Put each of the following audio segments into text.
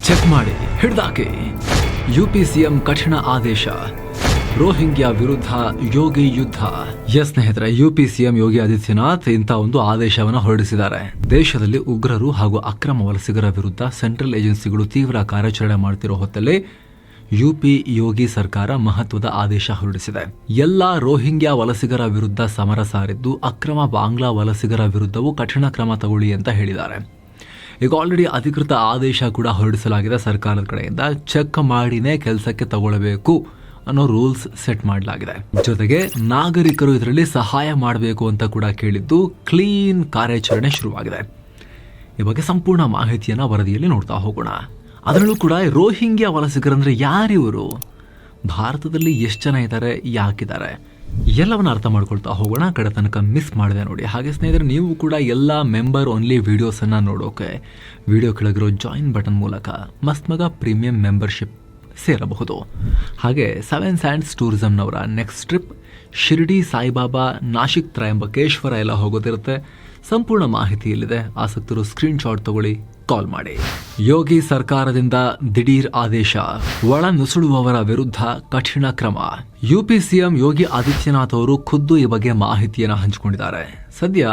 Check ಮಾಡಿ ಹಿಡ್ದಾಕಿ. UP CM ಕಠಿಣ ಆದೇಶ, ರೋಹಿಂಗ್ಯಾ ವಿರುದ್ಧ ಯೋಗಿ ಯುದ್ಧ. ಎಸ್ ಸ್ನೇಹಿತರೆ, ಯುಪಿ ಸಿಎಂ ಯೋಗಿ ಆದಿತ್ಯನಾಥ್ ಇಂಥ ಒಂದು ಆದೇಶವನ್ನು ಹೊರಡಿಸಿದ್ದಾರೆ. ದೇಶದಲ್ಲಿ ಉಗ್ರರು ಹಾಗೂ ಅಕ್ರಮ ವಲಸಿಗರ ವಿರುದ್ಧ ಸೆಂಟ್ರಲ್ ಏಜೆನ್ಸಿಗಳು ತೀವ್ರ ಕಾರ್ಯಾಚರಣೆ ಮಾಡುತ್ತಿರೋ ಹೊತ್ತಲ್ಲಿ ಯುಪಿ ಯೋಗಿ ಸರ್ಕಾರ ಮಹತ್ವದ ಆದೇಶ ಹೊರಡಿಸಿದೆ. ಎಲ್ಲಾ ರೋಹಿಂಗ್ಯಾ ವಲಸಿಗರ ವಿರುದ್ಧ ಸಮರ ಸಾರಿದ್ದು ಅಕ್ರಮ ಬಾಂಗ್ಲಾ ವಲಸಿಗರ ವಿರುದ್ಧವೂ ಕಠಿಣ ಕ್ರಮ ತಗೊಳ್ಳಿ ಅಂತ ಹೇಳಿದ್ದಾರೆ. ಈಗ ಆಲ್ರೆಡಿ ಅಧಿಕೃತ ಆದೇಶ ಕೂಡ ಹೊರಡಿಸಲಾಗಿದೆ ಸರ್ಕಾರದ ಕಡೆಯಿಂದ. ಚೆಕ್ ಮಾಡಿನೇ ಕೆಲಸಕ್ಕೆ ತಗೊಳ್ಳಬೇಕು ಅನ್ನೋ ರೂಲ್ಸ್ ಸೆಟ್ ಮಾಡಲಾಗಿದೆ. ಜೊತೆಗೆ ನಾಗರಿಕರು ಇದರಲ್ಲಿ ಸಹಾಯ ಮಾಡಬೇಕು ಅಂತ ಕೂಡ ಕೇಳಿದ್ದು ಕ್ಲೀನ್ ಕಾರ್ಯಾಚರಣೆ ಶುರುವಾಗಿದೆ. ಈ ಬಗ್ಗೆ ಸಂಪೂರ್ಣ ಮಾಹಿತಿಯನ್ನು ವರದಿಯಲ್ಲಿ ನೋಡ್ತಾ ಹೋಗೋಣ. ಅದರಲ್ಲೂ ಕೂಡ ರೋಹಿಂಗ್ಯಾ ವಲಸಿಗರಂದ್ರೆ ಯಾರಿವರು, ಭಾರತದಲ್ಲಿ ಎಷ್ಟು ಜನ ಇದ್ದಾರೆ, ಯಾಕಿದ್ದಾರೆ, ಎಲ್ಲವನ್ನ ಅರ್ಥ ಮಾಡ್ಕೊಳ್ತಾ ಹೋಗೋಣ. ಕಡೆ ತನಕ ಮಿಸ್ ಮಾಡಿದೆ ನೋಡಿ. ಹಾಗೆ ಸ್ನೇಹಿತರೆ, ನೀವು ಕೂಡ ಎಲ್ಲ ಮೆಂಬರ್ ಓನ್ಲಿ ವಿಡಿಯೋಸನ್ನು ನೋಡೋಕೆ ವಿಡಿಯೋ ಕೆಳಗಿರೋ ಜಾಯಿನ್ ಬಟನ್ ಮೂಲಕ ಮಸ್ತ್ ಮಗ ಪ್ರೀಮಿಯಂ ಮೆಂಬರ್ಶಿಪ್ ಸೇರಬಹುದು. ಹಾಗೆ 7 ಸ್ಯಾಂಡ್ಸ್ ಟೂರಿಸಂನವರ ನೆಕ್ಸ್ಟ್ ಟ್ರಿಪ್ ಶಿರ್ಡಿ, ಸಾಯಿಬಾಬಾ, ನಾಶಿಕ್, ತ್ರಯಂಬಕೇಶ್ವರ ಎಲ್ಲ ಹೋಗೋದಿರುತ್ತೆ. ಸಂಪೂರ್ಣ ಮಾಹಿತಿ ಇಲ್ಲಿದೆ. ಆಸಕ್ತರು ಸ್ಕ್ರೀನ್ ಶಾಟ್ ತಗೊಳ್ಳಿ, ಕಾಲ್ ಮಾಡಿ. ಯೋಗಿ ಸರ್ಕಾರದಿಂದ ದಿಢೀರ್ ಆದೇಶ, ಒಳ ನುಸುಳುವವರ ವಿರುದ್ಧ ಕಠಿಣ ಕ್ರಮ. ಯುಪಿ ಸಿಎಂ ಯೋಗಿ ಆದಿತ್ಯನಾಥ್ ಅವರು ಖುದ್ದು ಈ ಬಗ್ಗೆ ಮಾಹಿತಿಯನ್ನು ಹಂಚಿಕೊಂಡಿದ್ದಾರೆ. ಸದ್ಯ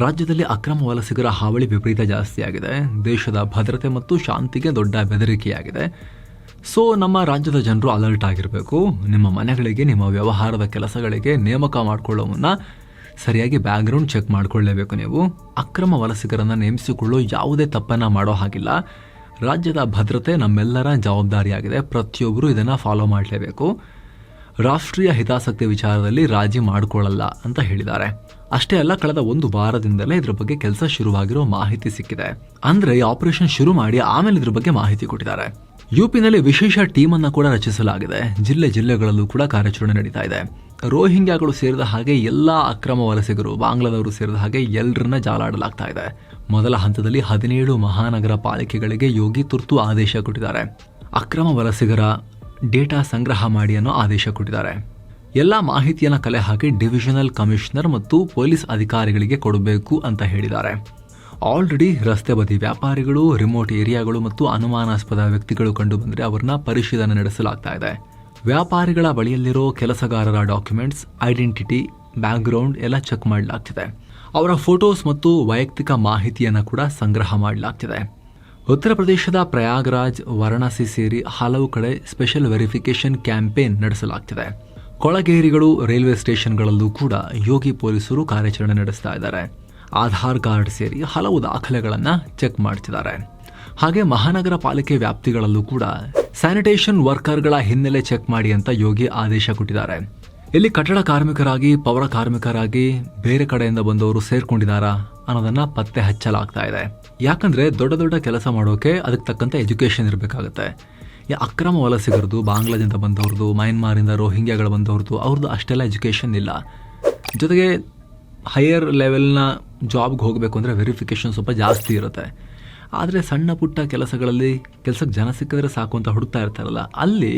ರಾಜ್ಯದಲ್ಲಿ ಅಕ್ರಮ ವಲಸಿಗರ ಹಾವಳಿ ವಿಪರೀತ ಜಾಸ್ತಿಯಾಗಿದೆ. ದೇಶದ ಭದ್ರತೆ ಮತ್ತು ಶಾಂತಿಗೆ ದೊಡ್ಡ ಬೆದರಿಕೆಯಾಗಿದೆ. ಸೊ ನಮ್ಮ ರಾಜ್ಯದ ಜನರು ಅಲರ್ಟ್ ಆಗಿರಬೇಕು. ನಿಮ್ಮ ಮನೆಗಳಿಗೆ, ನಿಮ್ಮ ವ್ಯವಹಾರದ ಕೆಲಸಗಳಿಗೆ ನೇಮಕ ಮಾಡಿಕೊಳ್ಳೋ ಮುನ್ನ ಸರಿಯಾಗಿ ಬ್ಯಾಕ್ಗ್ರೌಂಡ್ ಚೆಕ್ ಮಾಡಿಕೊಳ್ಳಲೇಬೇಕು. ನೀವು ಅಕ್ರಮ ವಲಸಿಗರನ್ನು ನೇಮಿಸಿಕೊಳ್ಳೋ ಯಾವುದೇ ತಪ್ಪನ್ನು ಮಾಡೋ ಹಾಗಿಲ್ಲ. ರಾಜ್ಯದ ಭದ್ರತೆ ನಮ್ಮೆಲ್ಲರ ಜವಾಬ್ದಾರಿಯಾಗಿದೆ. ಪ್ರತಿಯೊಬ್ಬರು ಇದನ್ನು ಫಾಲೋ ಮಾಡಲೇಬೇಕು. ರಾಷ್ಟ್ರೀಯ ಹಿತಾಸಕ್ತಿ ವಿಚಾರದಲ್ಲಿ ರಾಜಿ ಮಾಡಿಕೊಳ್ಳಲ್ಲ ಅಂತ ಹೇಳಿದ್ದಾರೆ. ಅಷ್ಟೇ ಅಲ್ಲ, ಕಳೆದ 1 ವಾರದಿಂದಲೇ ಇದ್ರ ಬಗ್ಗೆ ಕೆಲಸ ಶುರುವಾಗಿರೋ ಮಾಹಿತಿ ಸಿಕ್ಕಿದೆ. ಅಂದ್ರೆ ಈ ಆಪರೇಷನ್ ಶುರು ಮಾಡಿ ಆಮೇಲೆ ಇದ್ರ ಬಗ್ಗೆ ಮಾಹಿತಿ ಕೊಟ್ಟಿದ್ದಾರೆ. ಯುಪಿನಲ್ಲಿ ವಿಶೇಷ ಟೀಮ್ ಅನ್ನು ಕೂಡ ರಚಿಸಲಾಗಿದೆ. ಜಿಲ್ಲೆಗಳಲ್ಲೂ ಕೂಡ ಕಾರ್ಯಾಚರಣೆ ನಡೀತಾ ಇದೆ. ರೋಹಿಂಗ್ಯಾಗಳು ಸೇರಿದ ಹಾಗೆ ಎಲ್ಲಾ ಅಕ್ರಮ ವಲಸಿಗರು, ಬಾಂಗ್ಲಾದವರು ಸೇರಿದ ಹಾಗೆ ಎಲ್ಲರನ್ನ ಜಾಲಾಡಲಾಗ್ತಾ ಇದೆ. ಮೊದಲ ಹಂತದಲ್ಲಿ 17 ಮಹಾನಗರ ಪಾಲಿಕೆಗಳಿಗೆ ಯೋಗಿ ತುರ್ತು ಆದೇಶ ಕೊಟ್ಟಿದ್ದಾರೆ. ಅಕ್ರಮ ವಲಸಿಗರ ಡೇಟಾ ಸಂಗ್ರಹ ಮಾಡಿ ಅನ್ನೋ ಆದೇಶ ಕೊಟ್ಟಿದ್ದಾರೆ. ಎಲ್ಲಾ ಮಾಹಿತಿಯನ್ನು ಕಲೆ ಹಾಕಿ ಡಿವಿಷನಲ್ ಕಮಿಷನರ್ ಮತ್ತು ಪೊಲೀಸ್ ಅಧಿಕಾರಿಗಳಿಗೆ ಕೊಡಬೇಕು ಅಂತ ಹೇಳಿದ್ದಾರೆ. ಆಲ್ರೆಡಿ ರಸ್ತೆ ಬದಿ ವ್ಯಾಪಾರಿಗಳು, ರಿಮೋಟ್ ಏರಿಯಾಗಳು ಮತ್ತು ಅನುಮಾನಾಸ್ಪದ ವ್ಯಕ್ತಿಗಳು ಕಂಡು ಬಂದರೆ ಅವರನ್ನ ಪರಿಶೀಲನೆ ನಡೆಸಲಾಗ್ತಾ ಇದೆ. ವ್ಯಾಪಾರಿಗಳ ಬಳಿಯಲ್ಲಿರೋ ಕೆಲಸಗಾರರ ಡಾಕ್ಯುಮೆಂಟ್ಸ್, ಐಡೆಂಟಿಟಿ, ಬ್ಯಾಕ್ಗ್ರೌಂಡ್ ಎಲ್ಲ ಚೆಕ್ ಮಾಡಲಾಗ್ತಿದೆ. ಅವರ ಫೋಟೋಸ್ ಮತ್ತು ವೈಯಕ್ತಿಕ ಮಾಹಿತಿಯನ್ನು ಕೂಡ ಸಂಗ್ರಹ ಮಾಡಲಾಗ್ತಿದೆ. ಉತ್ತರ ಪ್ರದೇಶದ ಪ್ರಯಾಗ್ರಾಜ್, ವಾರಣಾಸಿ ಸೇರಿ ಹಲವು ಕಡೆ ಸ್ಪೆಷಲ್ ವೆರಿಫಿಕೇಶನ್ ಕ್ಯಾಂಪೇನ್ ನಡೆಸಲಾಗ್ತಿದೆ. ಕೊಳಗೇರಿಗಳು, ರೈಲ್ವೆ ಸ್ಟೇಷನ್ಗಳಲ್ಲೂ ಕೂಡ ಯೋಗಿ ಪೊಲೀಸರು ಕಾರ್ಯಾಚರಣೆ ನಡೆಸ್ತಾ ಇದ್ದಾರೆ. ಆಧಾರ್ ಕಾರ್ಡ್ ಸೇರಿ ಹಲವು ದಾಖಲೆಗಳನ್ನು ಚೆಕ್ ಮಾಡ್ತಿದ್ದಾರೆ. ಹಾಗೆ ಮಹಾನಗರ ಪಾಲಿಕೆ ವ್ಯಾಪ್ತಿಗಳಲ್ಲೂ ಕೂಡ ಸ್ಯಾನಿಟೇಷನ್ ವರ್ಕರ್ಗಳ ಹಿನ್ನೆಲೆ ಚೆಕ್ ಮಾಡಿ ಅಂತ ಯೋಗಿ ಆದೇಶ ಕೊಟ್ಟಿದ್ದಾರೆ. ಇಲ್ಲಿ ಕಟ್ಟಡ ಕಾರ್ಮಿಕರಾಗಿ, ಪೌರ ಕಾರ್ಮಿಕರಾಗಿ ಬೇರೆ ಕಡೆಯಿಂದ ಬಂದವರು ಸೇರ್ಕೊಂಡಿದ್ದಾರಾ ಅನ್ನೋದನ್ನ ಪತ್ತೆ ಹಚ್ಚಲಾಗ್ತಾ ಇದೆ. ಯಾಕಂದ್ರೆ ದೊಡ್ಡ ದೊಡ್ಡ ಕೆಲಸ ಮಾಡೋಕೆ ಅದಕ್ಕೆ ತಕ್ಕಂತೆ ಎಜುಕೇಶನ್ ಇರಬೇಕಾಗುತ್ತೆ. ಅಕ್ರಮ ವಲಸಿಗರದು, ಬಾಂಗ್ಲಾದಿಂದ ಬಂದವ್ರದ್ದು, ಮಯನ್ಮಾರಿಂದ ರೋಹಿಂಗ್ಯಾಗಳು ಬಂದವ್ರದ್ದು, ಅವ್ರದ್ದು ಅಷ್ಟೆಲ್ಲ ಎಜುಕೇಶನ್ ಇಲ್ಲ. ಜೊತೆಗೆ ಹೈಯರ್ ಲೆವೆಲ್ನ ಜಾಬ್ಗೆ ಹೋಗಬೇಕು ಅಂದರೆ ವೆರಿಫಿಕೇಷನ್ ಸ್ವಲ್ಪ ಜಾಸ್ತಿ ಇರುತ್ತೆ. ಆದರೆ ಸಣ್ಣ ಪುಟ್ಟ ಕೆಲಸಗಳಲ್ಲಿ ಕೆಲಸಕ್ಕೆ ಜನ ಸಿಕ್ಕಿದ್ರೆ ಸಾಕು ಅಂತ ಹುಡುಕ್ತಾ ಇರ್ತಾರಲ್ಲ, ಅಲ್ಲಿ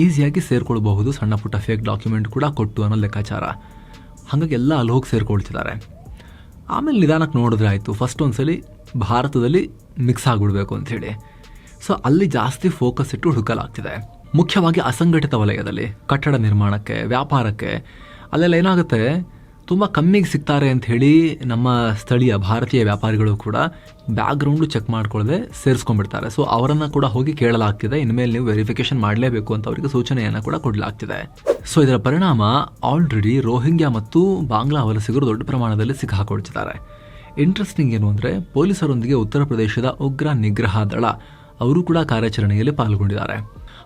ಈಸಿಯಾಗಿ ಸೇರ್ಕೊಳ್ಬಹುದು. ಸಣ್ಣ ಪುಟ್ಟ ಫೇಕ್ ಡಾಕ್ಯುಮೆಂಟ್ ಕೂಡ ಕೊಟ್ಟು ಅನ್ನೋ ಲೆಕ್ಕಾಚಾರ. ಹಾಗಾಗಿ ಎಲ್ಲ ಅಲ್ಲಿ ಹೋಗಿ ಸೇರ್ಕೊಳ್ತಿದ್ದಾರೆ. ಆಮೇಲೆ ನಿಧಾನಕ್ಕೆ ನೋಡಿದ್ರೆ ಆಯಿತು. ಫಸ್ಟ್ ಒಂದ್ಸಲಿ ಭಾರತದಲ್ಲಿ ಮಿಕ್ಸ್ ಆಗಿಬಿಡ್ಬೇಕು ಅಂಥೇಳಿ. ಸೊ ಅಲ್ಲಿ ಜಾಸ್ತಿ ಫೋಕಸ್ ಇಟ್ಟು ಹುಡುಕಲಾಗ್ತಿದೆ. ಮುಖ್ಯವಾಗಿ ಅಸಂಘಟಿತ ವಲಯದಲ್ಲಿ, ಕಟ್ಟಡ ನಿರ್ಮಾಣಕ್ಕೆ, ವ್ಯಾಪಾರಕ್ಕೆ, ಅಲ್ಲೆಲ್ಲ ಏನಾಗುತ್ತೆ, ತುಂಬ ಕಮ್ಮಿಗೆ ಸಿಗ್ತಾರೆ ಅಂತ ಹೇಳಿ ನಮ್ಮ ಸ್ಥಳೀಯ ಭಾರತೀಯ ವ್ಯಾಪಾರಿಗಳು ಕೂಡ ಬ್ಯಾಕ್ಗ್ರೌಂಡು ಚೆಕ್ ಮಾಡ್ಕೊಳ್ಳದೆ ಸೇರಿಸ್ಕೊಂಡ್ಬಿಡ್ತಾರೆ. ಸೊ ಅವರನ್ನು ಕೂಡ ಹೋಗಿ ಕೇಳಲಾಗ್ತಿದೆ. ಇನ್ಮೇಲೆ ನೀವು ವೆರಿಫಿಕೇಶನ್ ಮಾಡಲೇಬೇಕು ಅಂತ ಅವರಿಗೆ ಸೂಚನೆಯನ್ನು ಕೂಡ ಕೊಡಲಾಗ್ತಿದೆ. ಸೊ ಇದರ ಪರಿಣಾಮ ಆಲ್ರೆಡಿ ರೋಹಿಂಗ್ಯಾ ಮತ್ತು ಬಾಂಗ್ಲಾ ವಲಸಿಗರು ದೊಡ್ಡ ಪ್ರಮಾಣದಲ್ಲಿ ಸಿಕ್ಕಾಕೊಳ್ತಿದ್ದಾರೆ. ಇಂಟ್ರೆಸ್ಟಿಂಗ್ ಏನು ಅಂದರೆ, ಪೊಲೀಸರೊಂದಿಗೆ ಉತ್ತರ ಪ್ರದೇಶದ ಉಗ್ರ ನಿಗ್ರಹ ದಳ ಅವರು ಕೂಡ ಕಾರ್ಯಾಚರಣೆಯಲ್ಲಿ ಪಾಲ್ಗೊಂಡಿದ್ದಾರೆ.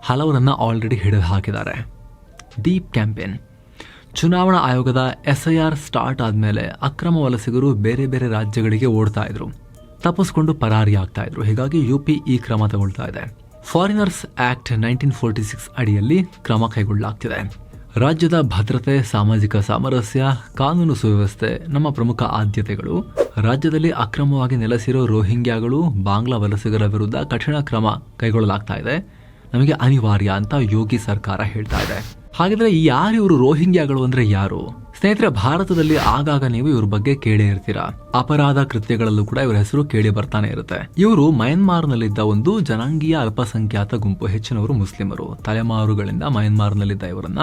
ಹಲವರನ್ನ ಆಲ್ರೆಡಿ ಹಿಡಿದು ಹಾಕಿದ್ದಾರೆ. Deep campaign. ಚುನಾವಣಾ ಆಯೋಗದ SIR ಸ್ಟಾರ್ಟ್ ಆದಮೇಲೆ ಅಕ್ರಮ ವಲಸಿಗರು ಬೇರೆ ಬೇರೆ ರಾಜ್ಯಗಳಿಗೆ ಓಡ್ತಾ ಇದ್ರು, ತಪ್ಪಿಸ್ಕೊಂಡು ಪರಾರಿ ಆಗ್ತಾ ಇದ್ರು. ಹೀಗಾಗಿ ಯುಪಿ ಈ ಕ್ರಮ ತಗೊಳ್ತಾ ಇದೆ. ಫಾರಿನರ್ಸ್ ಆಕ್ಟ್ 1946 ಅಡಿಯಲ್ಲಿ ಕ್ರಮ ಕೈಗೊಳ್ಳಲಾಗ್ತಿದೆ. ರಾಜ್ಯದ ಭದ್ರತೆ, ಸಾಮಾಜಿಕ ಸಾಮರಸ್ಯ, ಕಾನೂನು ಸುವ್ಯವಸ್ಥೆ ನಮ್ಮ ಪ್ರಮುಖ ಆದ್ಯತೆಗಳು. ರಾಜ್ಯದಲ್ಲಿ ಅಕ್ರಮವಾಗಿ ನೆಲೆಸಿರೋ ರೋಹಿಂಗ್ಯಾಗಳು, ಬಾಂಗ್ಲಾ ವಲಸಿಗರ ವಿರುದ್ಧ ಕಠಿಣ ಕ್ರಮ ಕೈಗೊಳ್ಳಲಾಗ್ತಾ ಇದೆ. ನಮಗೆ ಅನಿವಾರ್ಯ ಅಂತ ಯೋಗಿ ಸರ್ಕಾರ ಹೇಳ್ತಾ ಇದೆ. ಹಾಗಿದ್ರೆ ಯಾರು ಇವರು ರೋಹಿಂಗ್ಯಾಗಳು ಅಂದ್ರೆ ಯಾರು? ಸ್ನೇಹಿತರೆ, ಭಾರತದಲ್ಲಿ ಆಗಾಗ ನೀವು ಇವ್ರ ಬಗ್ಗೆ ಕೇಳೇ ಇರ್ತೀರಾ. ಅಪರಾಧ ಕೃತ್ಯಗಳಲ್ಲೂ ಕೂಡ ಇವರ ಹೆಸರು ಕೇಳಿ ಬರ್ತಾನೆ ಇರುತ್ತೆ. ಇವರು ಮಯನ್ಮಾರ್ನಲ್ಲಿದ್ದ ಒಂದು ಜನಾಂಗೀಯ ಅಲ್ಪಸಂಖ್ಯಾತ ಗುಂಪು. ಹೆಚ್ಚಿನವರು ಮುಸ್ಲಿಮರು. ತಲೆಮಾರುಗಳಿಂದ ಮಯನ್ಮಾರ್ನಲ್ಲಿದ್ದ ಇವರನ್ನ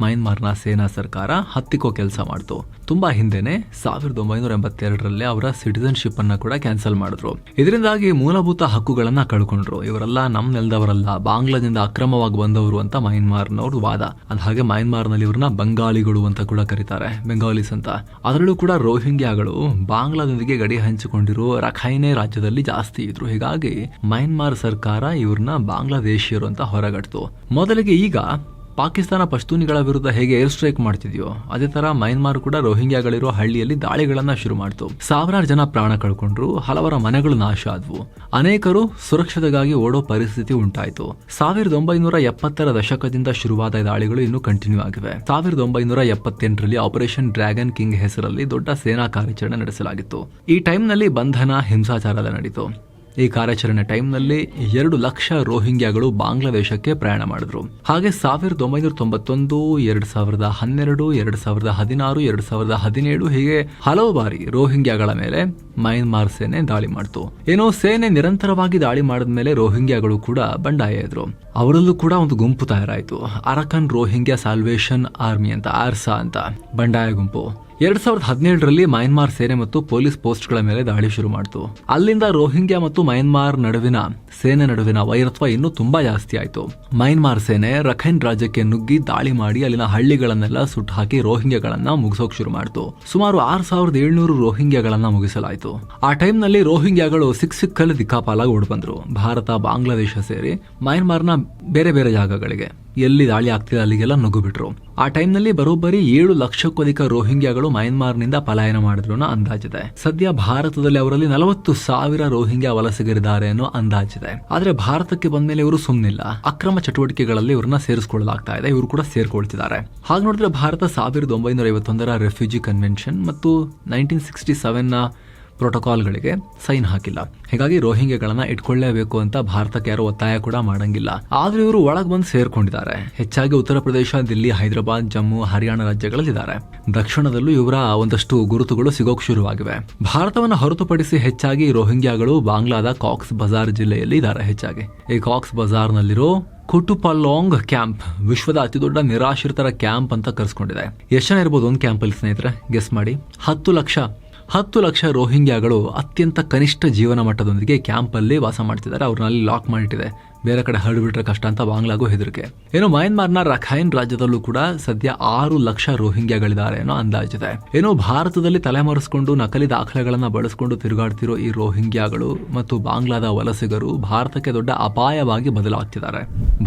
ಮಯನ್ಮಾರ್ನ ಸೇನಾ ಸರ್ಕಾರ ಹತ್ತಿಕ್ಕೋ ಕೆಲಸ ಮಾಡ್ತು. ತುಂಬಾ ಹಿಂದೆನೆ 1982ರಲ್ಲಿ ಅವರ ಸಿಟಿಸನ್ಶಿಪ್ ಅನ್ನ ಕೂಡ ಕ್ಯಾನ್ಸಲ್ ಮಾಡಿದ್ರು. ಇದರಿಂದಾಗಿ ಮೂಲಭೂತ ಹಕ್ಕುಗಳನ್ನ ಕಳ್ಕೊಂಡ್ರು. ಇವರೆಲ್ಲ ನಮ್ ನೆಲದವರಲ್ಲ, ಬಾಂಗ್ಲಾದಿಂದ ಅಕ್ರಮವಾಗಿ ಬಂದವರು ಅಂತ ಮಯನ್ಮಾರ್ನವ್ರ ವಾದ. ಹಾಗೆ ಮಯನ್ಮಾರ್ನಲ್ಲಿ ಇವ್ರನ್ನ ಬಂಗಾಳಿಗಳು ಅಂತ ಕೂಡ ಕರೀತಾರೆ, ಬೆಂಗಾಲಿಸ್ ಅಂತ. ಅದರಲ್ಲೂ ಕೂಡ ರೋಹಿಂಗ್ಯಾಗಳು ಬಾಂಗ್ಲಾದೊಂದಿಗೆ ಗಡಿ ಹಂಚಿಕೊಂಡಿರೋ ರಖೈನೆ ರಾಜ್ಯದಲ್ಲಿ ಜಾಸ್ತಿ ಇದ್ರು. ಹೀಗಾಗಿ ಮಯನ್ಮಾರ್ ಸರ್ಕಾರ ಇವ್ರನ್ನ ಬಾಂಗ್ಲಾದೇಶಿಯರು ಅಂತ ಹೊರಗಟ್ತು. ಮೊದಲಿಗೆ ಈಗ ಪಾಕಿಸ್ತಾನ ಪಶ್ತೂನಿಗಳ ವಿರುದ್ಧ ಹೇಗೆ ಏರ್ ಸ್ಟ್ರೈಕ್ ಮಾಡ್ತಿದ್ಯೋ ಅದೇ ತರ ಮಯನ್ಮಾರ್ ಕೂಡ ರೋಹಿಂಗ್ಯಾಗಳಿರೋ ಹಳ್ಳಿಯಲ್ಲಿ ದಾಳಿಗಳನ್ನ ಶುರು ಮಾಡ್ತು. ಸಾವಿರಾರು ಜನ ಪ್ರಾಣ ಕಳ್ಕೊಂಡ್ರು, ಹಲವರ ಮನೆಗಳು ನಾಶ ಆದ್ವು, ಅನೇಕರು ಸುರಕ್ಷತೆಗಾಗಿ ಓಡೋ ಪರಿಸ್ಥಿತಿ ಉಂಟಾಯಿತು. 1970ರ ದಶಕದಿಂದ ಶುರುವಾದ ದಾಳಿಗಳು ಇನ್ನೂ ಕಂಟಿನ್ಯೂ ಆಗಿವೆ. 1978ರಲ್ಲಿ ಆಪರೇಷನ್ ಡ್ರ್ಯಾಗನ್ ಕಿಂಗ್ ಹೆಸರಲ್ಲಿ ದೊಡ್ಡ ಸೇನಾ ಕಾರ್ಯಾಚರಣೆ ನಡೆಸಲಾಗಿತ್ತು. ಈ ಟೈಮ್ನಲ್ಲಿ ಬಂಧನ, ಹಿಂಸಾಚಾರ ನಡೀತು. ಈ ಕಾರ್ಯಾಚರಣೆ ಟೈಮ್ನಲ್ಲಿ 2 ಲಕ್ಷ ರೋಹಿಂಗ್ಯಾಗಳು ಬಾಂಗ್ಲಾದೇಶಕ್ಕೆ ಪ್ರಯಾಣ ಮಾಡಿದ್ರು. ಹಾಗೆ 1991, 2012, 2016, 2017 ಹೀಗೆ ಹಲವು ಬಾರಿ ರೋಹಿಂಗ್ಯಾಗಳ ಮೇಲೆ ಮಯನ್ಮಾರ್ ಸೇನೆ ದಾಳಿ ಮಾಡ್ತು. ಏನೋ ಸೇನೆ ನಿರಂತರವಾಗಿ ದಾಳಿ ಮಾಡಿದ್ಮೇಲೆ ರೋಹಿಂಗ್ಯಾಗಳು ಕೂಡ ಬಂಡಾಯ ಎದ್ರು. ಅವರಲ್ಲೂ ಕೂಡ ಒಂದು ಗುಂಪು ತಯಾರಾಯಿತು, ಅರಕನ್ ರೋಹಿಂಗ್ಯಾ ಸಾಲ್ವೇಷನ್ ಆರ್ಮಿ ಅಂತ, ಆರ್ಸಾ ಅಂತ ಬಂಡಾಯ ಗುಂಪು. 2017ರಲ್ಲಿ ಮಯನ್ಮಾರ್ ಸೇನೆ ಮತ್ತು ಪೊಲೀಸ್ ಪೋಸ್ಟ್ಗಳ ಮೇಲೆ ದಾಳಿ ಶುರು ಮಾಡಿತು. ಅಲ್ಲಿಂದ ರೋಹಿಂಗ್ಯಾ ಮತ್ತು ಮಯನ್ಮಾರ್ ಸೇನೆ ನಡುವಿನ ವೈರತ್ವ ಇನ್ನೂ ತುಂಬಾ ಜಾಸ್ತಿ ಆಯಿತು. ಮಯನ್ಮಾರ್ ಸೇನೆ ರಖೈನ್ ರಾಜ್ಯಕ್ಕೆ ನುಗ್ಗಿ ದಾಳಿ ಮಾಡಿ ಅಲ್ಲಿನ ಹಳ್ಳಿಗಳನ್ನೆಲ್ಲ ಸುಟ್ಟು ಹಾಕಿ ರೋಹಿಂಗ್ಯಾಗಳನ್ನ ಮುಗಿಸೋಕ್ ಶುರು ಮಾಡಿತು. ಸುಮಾರು 6700 ರೋಹಿಂಗ್ಯಾಗಳನ್ನ ಮುಗಿಸಲಾಯಿತು. ಆ ಟೈಮ್ನಲ್ಲಿ ರೋಹಿಂಗ್ಯಾಗಳು ಸಿಕ್ಕಲ್ಲಿ ದಿಕ್ಕಾಪಾಲಾಗಿ ಓಡ್ ಬಂದ್ರು. ಭಾರತ, ಬಾಂಗ್ಲಾದೇಶ ಸೇರಿ ಮಯನ್ಮಾರ್ನ ಬೇರೆ ಬೇರೆ ಜಾಗಗಳಿಗೆ ಎಲ್ಲಿ ದಾಳಿ ಆಗ್ತಿದೆ ಅಲ್ಲಿಗೆಲ್ಲ ನುಗ್ಗು ಬಿಟ್ರು. ಆ ಟೈಮ್ನಲ್ಲಿ ಬರೋಬ್ಬರಿ 7 ಲಕ್ಷಕ್ಕೂ ಅಧಿಕ ರೋಹಿಂಗ್ಯಾಗಳು ಮಯನ್ಮಾರ್ನಿಂದ ಪಲಾಯನ ಮಾಡಿದ್ರು ಅನ್ನೋ ಅಂದಾಜಿದೆ. ಸದ್ಯ ಭಾರತದಲ್ಲಿ ಅವರಲ್ಲಿ 40,000 ರೋಹಿಂಗ್ಯಾ ವಲಸಿಗರಿದ್ದಾರೆ ಅನ್ನೋ ಅಂದಾಜಿದೆ. ಆದ್ರೆ ಭಾರತಕ್ಕೆ ಬಂದ್ಮೇಲೆ ಇವರು ಸುಮ್ಮನಿಲ್ಲ. ಅಕ್ರಮ ಚಟುವಟಿಕೆಗಳಲ್ಲಿ ಇವ್ರನ್ನ ಸೇರಿಸಿಕೊಳ್ಳಲಾಗ್ತಾ ಇದೆ. ಇವರು ಕೂಡ ಸೇರ್ಕೊಳ್ತಿದ್ದಾರೆ. ಹಾಗೆ ನೋಡಿದ್ರೆ ಭಾರತ 1951ರ ರೆಫ್ಯೂಜಿ ಕನ್ವೆನ್ಷನ್ ಮತ್ತು 1967ನ ಪ್ರೋಟೋಕಾಲ್ಗಳಿಗೆ ಸೈನ್ ಹಾಕಿಲ್ಲ. ಹೀಗಾಗಿ ರೋಹಿಂಗ್ಯಾಗಳನ್ನ ಇಟ್ಕೊಳ್ಳೇಬೇಕು ಅಂತ ಭಾರತಕ್ಕೆ ಯಾರು ಒತ್ತಾಯ ಕೂಡ ಮಾಡಂಗಿಲ್ಲ. ಆದ್ರೆ ಇವರು ಒಳಗ್ ಬಂದು ಸೇರ್ಕೊಂಡಿದ್ದಾರೆ. ಹೆಚ್ಚಾಗಿ ಉತ್ತರ ಪ್ರದೇಶ, ದಿಲ್ಲಿ, ಹೈದರಾಬಾದ್, ಜಮ್ಮು, ಹರಿಯಾಣ ರಾಜ್ಯಗಳಲ್ಲಿದ್ದಾರೆ. ದಕ್ಷಿಣದಲ್ಲೂ ಇವರ ಒಂದಷ್ಟು ಗುರುತುಗಳು ಸಿಗೋಕ್ ಶುರುವಾಗಿವೆ. ಭಾರತವನ್ನು ಹೊರತುಪಡಿಸಿ ಹೆಚ್ಚಾಗಿ ರೋಹಿಂಗ್ಯಾಗಳು ಬಾಂಗ್ಲಾದ ಕಾಕ್ಸ್ ಬಜಾರ್ ಜಿಲ್ಲೆಯಲ್ಲಿ ಇದ್ದಾರೆ. ಹೆಚ್ಚಾಗಿ ಈ ಕಾಕ್ಸ್ ಬಜಾರ್ನಲ್ಲಿರೋ ಕುಟುಪಾಲಾಂಗ್ ಕ್ಯಾಂಪ್ ವಿಶ್ವದ ಅತಿದೊಡ್ಡ ನಿರಾಶ್ರಿತರ ಕ್ಯಾಂಪ್ ಅಂತ ಕರೆಸ್ಕೊಂಡಿದೆ. ಎಷ್ಟು ಜನ ಇರ್ಬೋದು ಒಂದು ಕ್ಯಾಂಪಲ್ಲಿ ಸ್ನೇಹಿತರೆ? ಗೆಸ್ ಮಾಡಿ. 10 ಲಕ್ಷ ರೋಹಿಂಗ್ಯಾಗಳು ಅತ್ಯಂತ ಕನಿಷ್ಠ ಜೀವನ ಮಟ್ಟದೊಂದಿಗೆ ಕ್ಯಾಂಪ್ ಅಲ್ಲಿ ವಾಸ ಮಾಡ್ತಿದ್ದಾರೆ. ಅವ್ರನ್ನಲ್ಲಿ ಲಾಕ್ ಮಾಡಿಟ್ಟಿದೆ. ಬೇರೆ ಕಡೆ ಹರಡ್ಬಿಟ್ರೆ ಕಷ್ಟ ಅಂತ ಬಾಂಗ್ಲಾಗೂ ಹೆದರಿಕೆ. ಏನೋ ಮಯನ್ಮಾರ್ನ ರಖೈನ್ ರಾಜ್ಯದಲ್ಲೂ ಕೂಡ ಸದ್ಯ 6 ಲಕ್ಷ ರೋಹಿಂಗ್ಯಾಗಳಿದ್ದಾರೆ ಅನ್ನೋ ಅಂದಾಜಿದೆ. ಏನೋ ಭಾರತದಲ್ಲಿ ತಲೆಮರೆಸಿಕೊಂಡು ನಕಲಿ ದಾಖಲೆಗಳನ್ನ ಬಳಸಿಕೊಂಡು ತಿರುಗಾಡ್ತಿರೋ ಈ ರೋಹಿಂಗ್ಯಾಗಳು ಮತ್ತು ಬಾಂಗ್ಲಾದ ವಲಸಿಗರು ಭಾರತಕ್ಕೆ ದೊಡ್ಡ ಅಪಾಯವಾಗಿ ಬದಲಾಗ್ತಿದ್ದಾರೆ.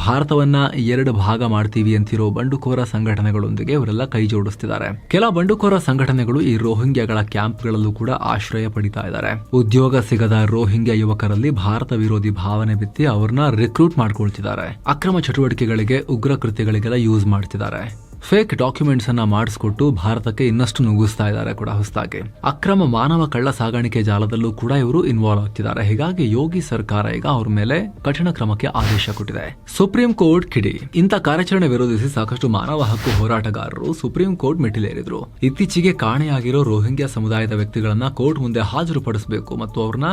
ಭಾರತವನ್ನ 2 ಭಾಗ ಮಾಡ್ತೀವಿ ಅಂತಿರೋ ಬಂಡುಕೋರ ಸಂಘಟನೆಗಳೊಂದಿಗೆ ಇವರೆಲ್ಲ ಕೈ ಜೋಡಿಸ್ತಿದ್ದಾರೆ. ಕೆಲ ಬಂಡುಕೋರ ಸಂಘಟನೆಗಳು ಈ ರೋಹಿಂಗ್ಯಾಗಳ ಕ್ಯಾಂಪ್ಗಳಲ್ಲೂ ಕೂಡ ಆಶ್ರಯ ಪಡಿತಾ ಇದ್ದಾರೆ. ಉದ್ಯೋಗ ಸಿಗದ ರೋಹಿಂಗ್ಯಾ ಯುವಕರಲ್ಲಿ ಭಾರತ ವಿರೋಧಿ ಭಾವನೆ ಬಿತ್ತಿ ಅವ್ರನ್ನ ರಿಕ್ರೂಟ್ ಮಾಡ್ಕೊಳ್ತಿದ್ದಾರೆ. ಅಕ್ರಮ ಚಟುವಟಿಕೆಗಳಿಗೆ, ಉಗ್ರ ಕೃತ್ಯಗಳಿಗೆಲ್ಲ ಯೂಸ್ ಮಾಡ್ತಿದ್ದಾರೆ. ಫೇಕ್ ಡಾಕ್ಯುಮೆಂಟ್ಸ್ ಅನ್ನ ಮಾಡಿಸ್ಕೊಟ್ಟು ಭಾರತಕ್ಕೆ ಇನ್ನಷ್ಟು ನುಗ್ಗಿಸ್ತಾ ಇದ್ದಾರೆ ಕೂಡ ಹೊಸದಾಗಿ. ಅಕ್ರಮ ಮಾನವ ಕಳ್ಳ ಸಾಗಾಣಿಕೆ ಜಾಲದಲ್ಲೂ ಕೂಡ ಇವರು ಇನ್ವಾಲ್ವ್ ಆಗ್ತಿದ್ದಾರೆ. ಹೀಗಾಗಿ ಯೋಗಿ ಸರ್ಕಾರ ಈಗ ಅವ್ರ ಮೇಲೆ ಕಠಿಣ ಕ್ರಮಕ್ಕೆ ಆದೇಶ ಕೊಟ್ಟಿದೆ. ಸುಪ್ರೀಂ ಕೋರ್ಟ್ ಕಿಡಿ. ಇಂಥ ಕಾರ್ಯಾಚರಣೆ ವಿರೋಧಿಸಿ ಸಾಕಷ್ಟು ಮಾನವ ಹಕ್ಕು ಹೋರಾಟಗಾರರು ಸುಪ್ರೀಂ ಕೋರ್ಟ್ ಮೆಟ್ಟಿಲೇರಿದ್ರು. ಇತ್ತೀಚೆಗೆ ಕಾಣೆಯಾಗಿರೋ ರೋಹಿಂಗ್ಯಾ ಸಮುದಾಯದ ವ್ಯಕ್ತಿಗಳನ್ನ ಕೋರ್ಟ್ ಮುಂದೆ ಹಾಜರುಪಡಿಸಬೇಕು ಮತ್ತು ಅವ್ರನ್ನ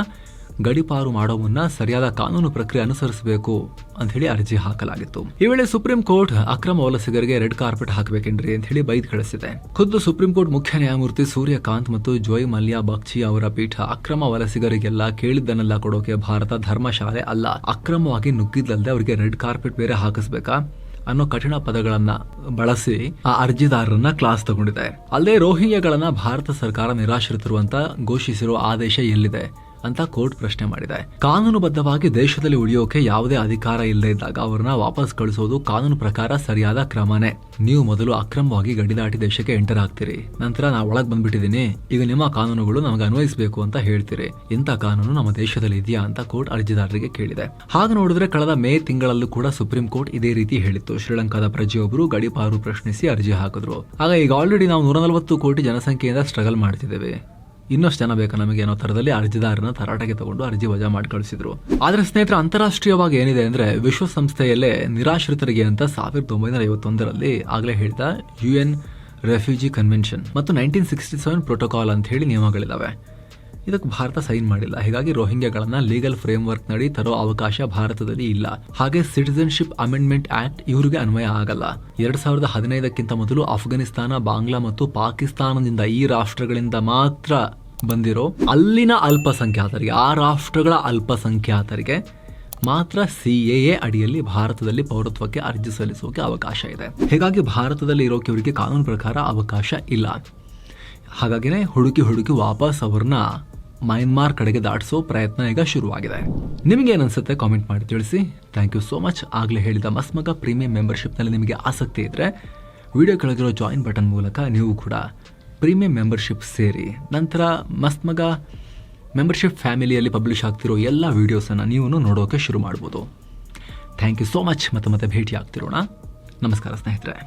ಗಡಿಪಾರು ಮಾಡೋ ಮುನ್ನ ಸರಿಯಾದ ಕಾನೂನು ಪ್ರಕ್ರಿಯೆ ಅನುಸರಿಸಬೇಕು ಅಂತ ಹೇಳಿ ಅರ್ಜಿ ಹಾಕಲಾಗಿತ್ತು. ಈ ವೇಳೆ ಸುಪ್ರೀಂ ಕೋರ್ಟ್ ಅಕ್ರಮ ವಲಸಿಗರಿಗೆ ರೆಡ್ ಕಾರ್ಪೆಟ್ ಹಾಕಬೇಕೆಂದ್ರಿ ಅಂತ ಹೇಳಿ ಬೈದ್ ಕಳಿಸಿದೆ. ಖುದ್ದು ಸುಪ್ರೀಂ ಕೋರ್ಟ್ ಮುಖ್ಯ ನ್ಯಾಯಮೂರ್ತಿ ಸೂರ್ಯಕಾಂತ್ ಮತ್ತು ಜೋಯ್ ಮಲ್ಯ ಬಗ್ಚಿ ಅವರ ಪೀಠ ಅಕ್ರಮ ವಲಸಿಗರಿಗೆಲ್ಲ ಕೇಳಿದ್ದನ್ನೆಲ್ಲ ಕೊಡೋಕೆ ಭಾರತ ಧರ್ಮಶಾಲೆ ಅಲ್ಲ, ಅಕ್ರಮವಾಗಿ ನುಗ್ಗಿದ್ದಲ್ಲದೆ ಅವರಿಗೆ ರೆಡ್ ಕಾರ್ಪೆಟ್ ಬೇರೆ ಹಾಕಿಸ್ಬೇಕಾ ಅನ್ನೋ ಕಠಿಣ ಪದಗಳನ್ನ ಬಳಸಿ ಆ ಅರ್ಜಿದಾರರನ್ನ ಕ್ಲಾಸ್ ತಗೊಂಡಿದೆ. ಅಲ್ಲದೆ ರೋಹಿಂಗ್ಯಾಗಳನ್ನ ಭಾರತ ಸರ್ಕಾರ ನಿರಾಶ್ರಿತರು ಅಂತ ಘೋಷಿಸಿರೋ ಆದೇಶ ಎಲ್ಲಿದೆ ಅಂತ ಕೋರ್ಟ್ ಪ್ರಶ್ನೆ ಮಾಡಿದೆ. ಕಾನೂನುಬದ್ಧವಾಗಿ ದೇಶದಲ್ಲಿ ಉಳಿಯೋಕೆ ಯಾವುದೇ ಅಧಿಕಾರ ಇಲ್ಲದೆ ಇದ್ದಾಗ ಅವ್ರನ್ನ ವಾಪಸ್ ಕಳಿಸೋದು ಕಾನೂನು ಪ್ರಕಾರ ಸರಿಯಾದ ಕ್ರಮನೇ. ನೀವು ಮೊದಲು ಅಕ್ರಮವಾಗಿ ಗಡಿ ದಾಟಿ ದೇಶಕ್ಕೆ ಎಂಟರ್ ಆಗ್ತೀರಿ, ನಂತರ ನಾ ಒಳಗ್ ಬಂದ್ಬಿಟ್ಟಿದ್ದೀನಿ, ಈಗ ನಿಮ್ಮ ಕಾನೂನುಗಳು ನಮಗೆ ಅನ್ವಯಿಸಬೇಕು ಅಂತ ಹೇಳ್ತೀರಿ. ಇಂಥ ಕಾನೂನು ನಮ್ಮ ದೇಶದಲ್ಲಿ ಇದೆಯಾ ಅಂತ ಕೋರ್ಟ್ ಅರ್ಜಿದಾರರಿಗೆ ಕೇಳಿದೆ. ಹಾಗೆ ನೋಡಿದ್ರೆ ಕಳೆದ ಮೇ ತಿಂಗಳಲ್ಲೂ ಕೂಡ ಸುಪ್ರೀಂ ಕೋರ್ಟ್ ಇದೇ ರೀತಿ ಹೇಳಿತ್ತು. ಶ್ರೀಲಂಕಾದ ಪ್ರಜೆಯೊಬ್ಬರು ಗಡಿಪಾರು ಪ್ರಶ್ನಿಸಿ ಅರ್ಜಿ ಹಾಕಿದ್ರು. ಆಗ ಈಗ ಆಲ್ರೆಡಿ ನಾವು 140 ಕೋಟಿ ಜನಸಂಖ್ಯೆಯಿಂದ ಸ್ಟ್ರಗಲ್ ಮಾಡ್ತಿದ್ದೇವೆ. ಇನ್ನಷ್ಟು ಜನ ಬೇಕಾ ನಮಗೆ ಅನ್ನೋ ಥರದಲ್ಲಿ ಅರ್ಜಿದಾರನ ತರಾಟೆಗೆ ತಗೊಂಡು ಅರ್ಜಿ ವಜಾ ಮಾಡಿ ಕಳಿಸಿದ್ರು. ಆದರೆ ಸ್ನೇಹಿತರೆ, ಅಂತಾರಾಷ್ಟ್ರೀಯವಾಗಿ ಏನಿದೆ ಅಂದ್ರೆ ವಿಶ್ವಸಂಸ್ಥೆಯಲ್ಲೇ ನಿರಾಶ್ರಿತರಿಗೆ ಅಂತ 1951ರಲ್ಲಿ ಆಗಲೇ ಹೇಳಿದ UN ರೆಫ್ಯೂಜಿ ಕನ್ವೆನ್ಷನ್ ಮತ್ತು 1967 ಪ್ರೋಟೋಕಾಲ್ ಅಂತ ಹೇಳಿ ನಿಯಮಗಳಿದಾವೆ. ಇದಕ್ಕೆ ಭಾರತ ಸೈನ್ ಮಾಡಿಲ್ಲ. ಹೀಗಾಗಿ ರೋಹಿಂಗ್ಯಾಗಳನ್ನ ಲೀಗಲ್ ಫ್ರೇಮ್ ವರ್ಕ್ ನಡಿ ತರೋ ಅವಕಾಶ ಭಾರತದಲ್ಲಿ ಇಲ್ಲ. ಹಾಗೆ ಸಿಟಿಸನ್ಶಿಪ್ ಅಮೆಂಡ್ಮೆಂಟ್ ಆಕ್ಟ್ ಇವರಿಗೆ ಅನ್ವಯ ಆಗಲ್ಲ. 2015ಕ್ಕಿಂತ ಮೊದಲು ಅಫ್ಘಾನಿಸ್ತಾನ, ಬಾಂಗ್ಲಾ ಮತ್ತು ಪಾಕಿಸ್ತಾನದಿಂದ ಈ ರಾಷ್ಟ್ರಗಳಿಂದ ಮಾತ್ರ ಬಂದಿರೋ ಅಲ್ಲಿನ ಅಲ್ಪಸಂಖ್ಯಾತರಿಗೆ, ಆ ರಾಷ್ಟ್ರಗಳ ಅಲ್ಪಸಂಖ್ಯಾತರಿಗೆ ಮಾತ್ರ CAA ಅಡಿಯಲ್ಲಿ ಭಾರತದಲ್ಲಿ ಪೌರತ್ವಕ್ಕೆ ಅರ್ಜಿ ಸಲ್ಲಿಸೋಕೆ ಅವಕಾಶ ಇದೆ. ಹೀಗಾಗಿ ಭಾರತದಲ್ಲಿ ಇರೋಕೆ ಇವರಿಗೆ ಕಾನೂನು ಪ್ರಕಾರ ಅವಕಾಶ ಇಲ್ಲ. ಹಾಗಾಗಿನೇ ಹುಡುಕಿ ವಾಪಸ್ ಅವ್ರನ್ನ ಮಯನ್ಮಾರ್ ಕಡೆಗೆ ದಾಟಿಸೋ ಪ್ರಯತ್ನ ಈಗ ಶುರುವಾಗಿದೆ. ನಿಮಗೇನನ್ಸುತ್ತೆ ಕಾಮೆಂಟ್ ಮಾಡಿ ತಿಳಿಸಿ. Thank you so much. ಆಗಲೇ ಹೇಳಿದ ಮಸ್ಮಗ ಪ್ರೀಮಿಯಂ ಮೆಂಬರ್ಶಿಪ್ನಲ್ಲಿ ನಿಮಗೆ ಆಸಕ್ತಿ ಇದ್ದರೆ ವಿಡಿಯೋ ಕೆಳಗಿರೋ ಜಾಯಿನ್ ಬಟನ್ ಮೂಲಕ ನೀವು ಕೂಡ ಪ್ರೀಮಿಯಂ ಮೆಂಬರ್ಶಿಪ್ ಸೇರಿ ನಂತರ ಮಸ್ಮಗ ಮೆಂಬರ್ಶಿಪ್ ಫ್ಯಾಮಿಲಿಯಲ್ಲಿ ಪಬ್ಲಿಷ್ ಆಗ್ತಿರೋ ಎಲ್ಲ ವೀಡಿಯೋಸನ್ನು ನೀವು ನೋಡೋಕೆ ಶುರು ಮಾಡ್ಬೋದು. Thank you so much. ಮತ್ತೆ ಭೇಟಿ ಆಗ್ತಿರೋಣ. ನಮಸ್ಕಾರ ಸ್ನೇಹಿತರೆ.